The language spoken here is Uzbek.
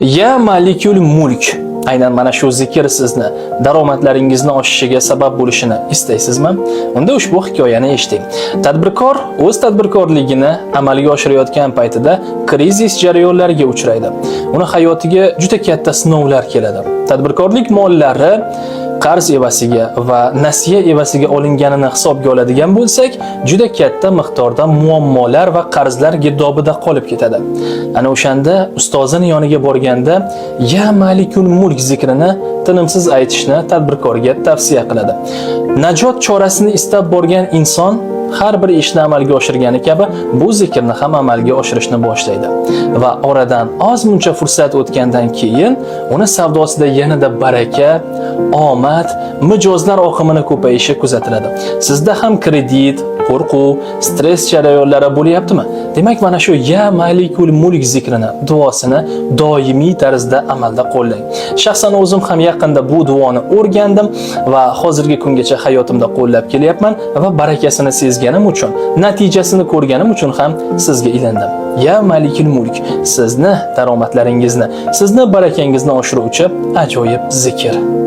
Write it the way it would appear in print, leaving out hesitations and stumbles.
Ya Malikul Mulk. Aynan mana shu zikr sizni daromadlaringizni oshishiga sabab bo'lishini istaysizmi? Unda ushbu hikoyani eshiting. Tadbirkor o'z tadbirkorligini amalga oshirayotgan paytida krizis jarayonlariga uchraydi. Uni hayotiga juda katta sinovlar keladi. Tadbirkorlik mollari qarz evasiga va nasiya evasiga olinganini hisobga oladigan bo'lsak, juda katta miqdorda muammolar va qarzlar girdobida qolib ketadi. Ana o'shanda ustozini yoniga borganda Ya Malikul Mulk zikrini tinimsiz aytishni tadbirkorga tavsiya qiladi. Najot chorasini istab borgan inson har bir ishni amalga oshirgani kabi bu zikrni ham amalga oshirishni boshlaydi va oradan ozmuncha fursat o'tgandan keyin uni savdosida yanada baraka, omad, mijozlar oqimini ko'payishi kuzatiladi. Sizda ham kredit, qo'rquv, stress jarayonlari bo'lyaptimi? Demak, mana shu Ya Malikul Mulk zikrini, duosini doimiy tarzda amalda qo'llang. Shaxsan o'zim ham yaqinda bu duoni o'rgandim va hozirgi kungacha hayotimda qo'llab kelyapman va barakasini sezganim uchun, natijasini ko'rganim uchun ham sizga ilindim. Ya Malikul Mulk sizni daromadlaringizni, sizni barakangizni oshiruvchi ajoyib zikr.